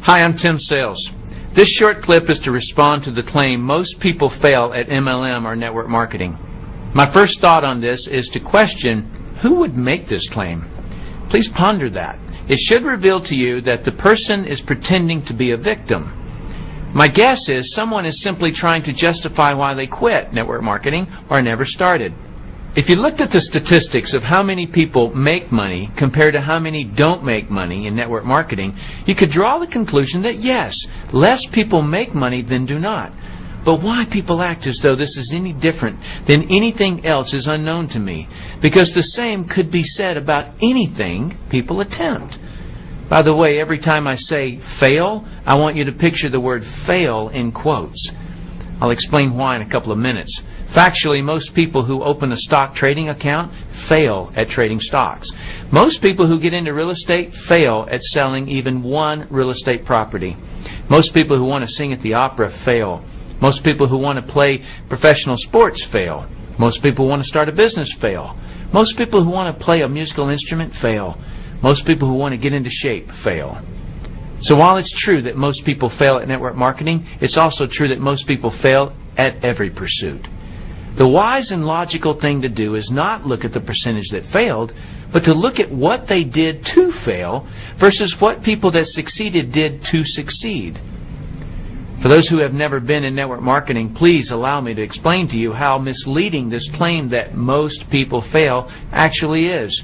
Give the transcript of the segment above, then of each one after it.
Hi, I'm Tim Sales. This short clip is to respond to the claim most people fail at MLM or network marketing. My first thought on this is to question who would make this claim. Please ponder that. It should reveal to you that the person is pretending to be a victim. My guess is someone is simply trying to justify why they quit network marketing or never started. If you looked at the statistics of how many people make money compared to how many don't make money in network marketing, you could draw the conclusion that yes, less people make money than do not. But why people act as though this is any different than anything else is unknown to me, because the same could be said about anything people attempt. By the way, every time I say fail, I want you to picture the word fail in quotes. I'll explain why in a couple of minutes. Factually, most people who open a stock trading account fail at trading stocks. Most people who get into real estate fail at selling even one real estate property. Most people who want to sing at the opera fail. Most people who want to play professional sports fail. Most people who want to start a business fail. Most people who want to play a musical instrument fail. Most people who want to get into shape fail. So while it's true that most people fail at network marketing, it's also true that most people fail at every pursuit. The wise and logical thing to do is not look at the percentage that failed, but to look at what they did to fail versus what people that succeeded did to succeed. For those who have never been in network marketing, please allow me to explain to you how misleading this claim that most people fail actually is.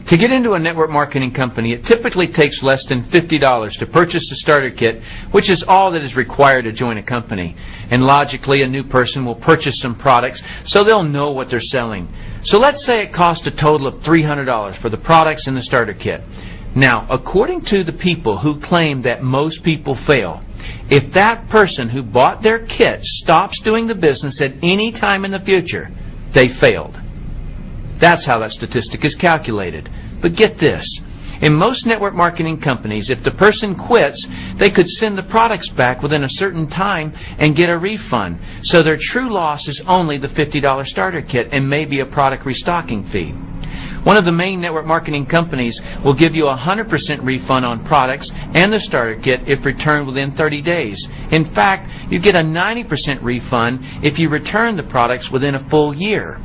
To get into a network marketing company, it typically takes less than $50 to purchase a starter kit, which is all that is required to join a company. And logically, a new person will purchase some products so they'll know what they're selling. So let's say it cost a total of $300 for the products in the starter kit. Now, according to the people who claim that most people fail, if that person who bought their kit stops doing the business at any time in the future, they failed. That's how that statistic is calculated. But get this. In most network marketing companies, if the person quits, they could send the products back within a certain time and get a refund. So their true loss is only the $50 starter kit and maybe a product restocking fee. One of the main network marketing companies will give you a 100% refund on products and the starter kit if returned within 30 days. In fact, you get a 90% refund if you return the products within a full year.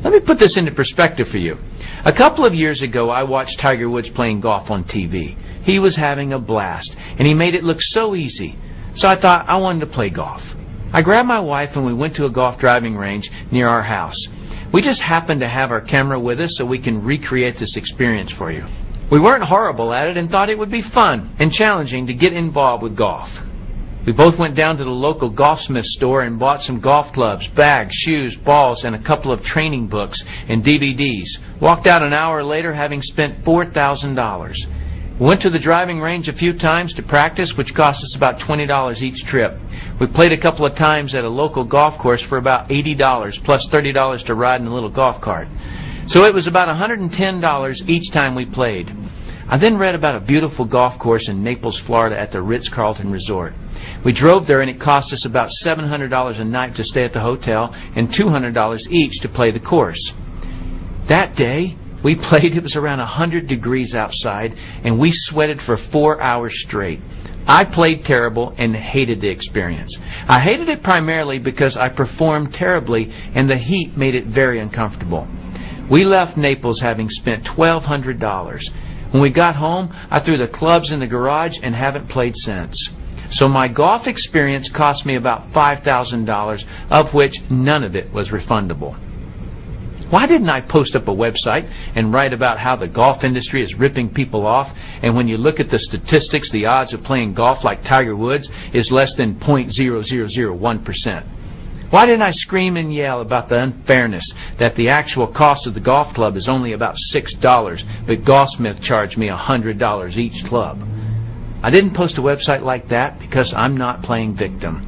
Let me put this into perspective for you. A couple of years ago, I watched Tiger Woods playing golf on TV. He was having a blast, and he made it look so easy. So I thought I wanted to play golf. I grabbed my wife and we went to a golf driving range near our house. We just happened to have our camera with us so we can recreate this experience for you. We weren't horrible at it and thought it would be fun and challenging to get involved with golf. We both went down to the local golfsmith store and bought some golf clubs, bags, shoes, balls, and a couple of training books and DVDs. Walked out an hour later having spent $4,000. We went to the driving range a few times to practice, which cost us about $20 each trip. We played a couple of times at a local golf course for about $80 plus $30 to ride in a little golf cart. So it was about $110 each time we played. I then read about a beautiful golf course in Naples, Florida at the Ritz-Carlton Resort. We drove there and it cost us about $700 a night to stay at the hotel and $200 each to play the course. That day, we played. It was around 100 degrees outside and we sweated for 4 hours straight. I played terrible and hated the experience. I hated it primarily because I performed terribly and the heat made it very uncomfortable. We left Naples having spent $1,200. When we got home, I threw the clubs in the garage and haven't played since. So my golf experience cost me about $5,000, of which none of it was refundable. Why didn't I post up a website and write about how the golf industry is ripping people off, and when you look at the statistics, the odds of playing golf like Tiger Woods is less than 0.0001%? Why didn't I scream and yell about the unfairness that the actual cost of the golf club is only about $6, but Golfsmith charged me $100 each club? I didn't post a website like that because I'm not playing victim.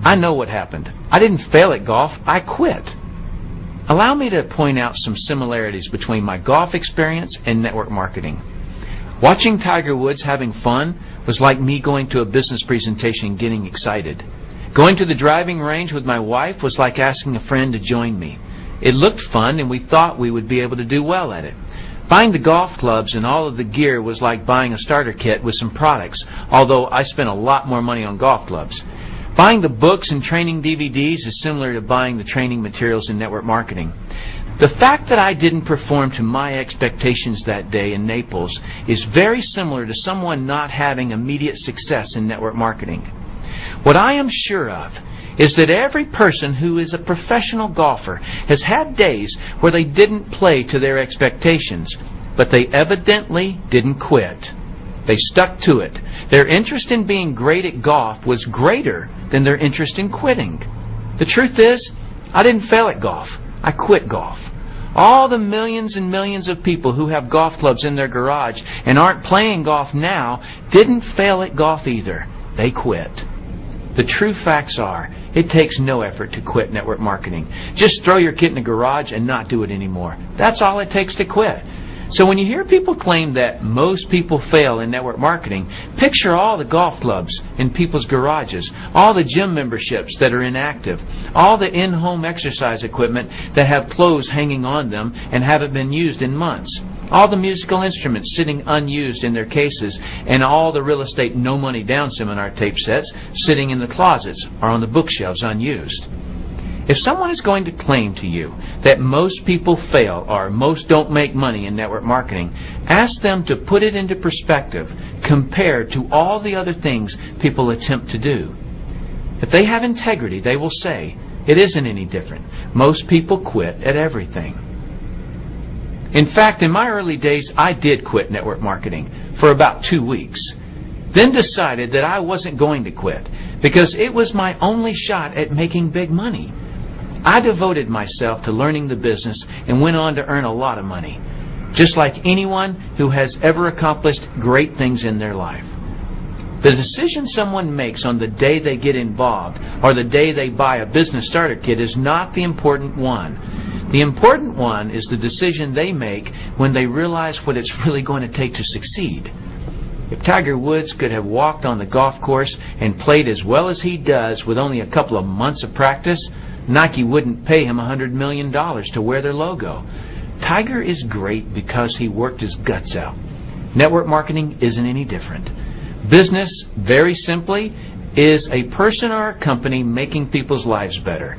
I know what happened. I didn't fail at golf. I quit. Allow me to point out some similarities between my golf experience and network marketing. Watching Tiger Woods having fun was like me going to a business presentation and getting excited. Going to the driving range with my wife was like asking a friend to join me. It looked fun and we thought we would be able to do well at it. Buying the golf clubs and all of the gear was like buying a starter kit with some products, although I spent a lot more money on golf clubs. Buying the books and training DVDs is similar to buying the training materials in network marketing. The fact that I didn't perform to my expectations that day in Naples is very similar to someone not having immediate success in network marketing. What I am sure of is that every person who is a professional golfer has had days where they didn't play to their expectations, but they evidently didn't quit. They stuck to it. Their interest in being great at golf was greater than their interest in quitting. The truth is, I didn't fail at golf. I quit golf. All the millions and millions of people who have golf clubs in their garage and aren't playing golf now didn't fail at golf either. They quit. The true facts are, it takes no effort to quit network marketing. Just throw your kit in the garage and not do it anymore. That's all it takes to quit. So when you hear people claim that most people fail in network marketing, picture all the golf clubs in people's garages, all the gym memberships that are inactive, all the in-home exercise equipment that have clothes hanging on them and haven't been used in months, all the musical instruments sitting unused in their cases, and all the real estate no-money down seminar tape sets sitting in the closets or on the bookshelves unused. If someone is going to claim to you that most people fail or most don't make money in network marketing, ask them to put it into perspective compared to all the other things people attempt to do. If they have integrity, they will say, it isn't any different. Most people quit at everything. In fact, in my early days, I did quit network marketing for about 2 weeks. Then decided that I wasn't going to quit because it was my only shot at making big money. I devoted myself to learning the business and went on to earn a lot of money, just like anyone who has ever accomplished great things in their life. The decision someone makes on the day they get involved or the day they buy a business starter kit is not the important one. The important one is the decision they make when they realize what it's really going to take to succeed. If Tiger Woods could have walked on the golf course and played as well as he does with only a couple of months of practice, Nike wouldn't pay him $100 million to wear their logo. Tiger is great because he worked his guts out. Network marketing isn't any different. Business, very simply, is a person or a company making people's lives better.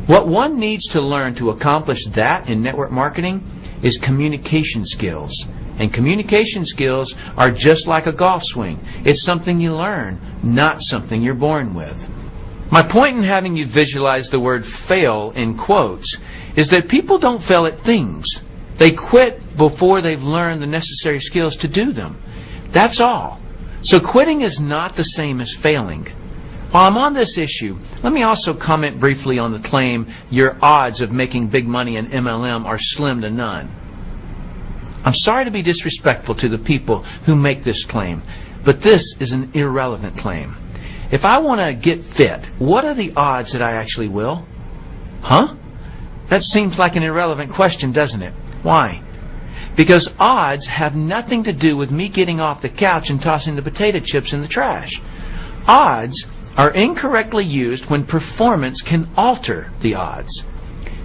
What one needs to learn to accomplish that in network marketing is communication skills. And communication skills are just like a golf swing. It's something you learn, not something you're born with. My point in having you visualize the word fail in quotes is that people don't fail at things. They quit before they've learned the necessary skills to do them. That's all. So quitting is not the same as failing. While I'm on this issue, let me also comment briefly on the claim your odds of making big money in MLM are slim to none. I'm sorry to be disrespectful to the people who make this claim, but this is an irrelevant claim. If I want to get fit, what are the odds that I actually will? Huh? That seems like an irrelevant question, doesn't it? Why? Because odds have nothing to do with me getting off the couch and tossing the potato chips in the trash. Odds are incorrectly used when performance can alter the odds.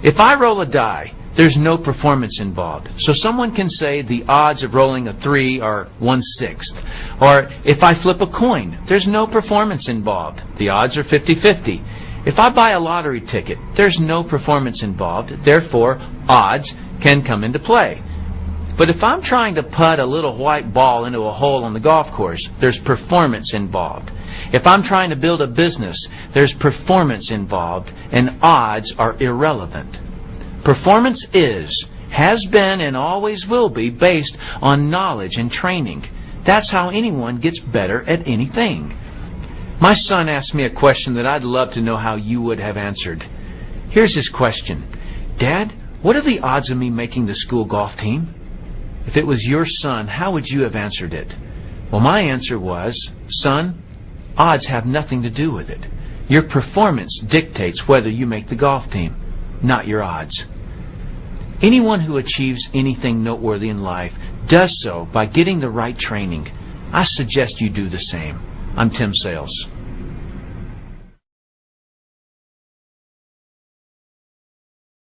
If I roll a die, there's no performance involved. So someone can say the odds of rolling a 3 are 1/6. Or if I flip a coin, there's no performance involved. The odds are 50-50. If I buy a lottery ticket, there's no performance involved. Therefore, odds can come into play. But if I'm trying to putt a little white ball into a hole on the golf course, there's performance involved. If I'm trying to build a business, there's performance involved, and odds are irrelevant. Performance is, has been, and always will be based on knowledge and training. That's how anyone gets better at anything. My son asked me a question that I'd love to know how you would have answered. Here's his question. Dad, what are the odds of me making the school golf team? If it was your son, how would you have answered it? Well, my answer was, son, odds have nothing to do with it. Your performance dictates whether you make the golf team, not your odds. Anyone who achieves anything noteworthy in life does so by getting the right training. I suggest you do the same. I'm Tim Sales.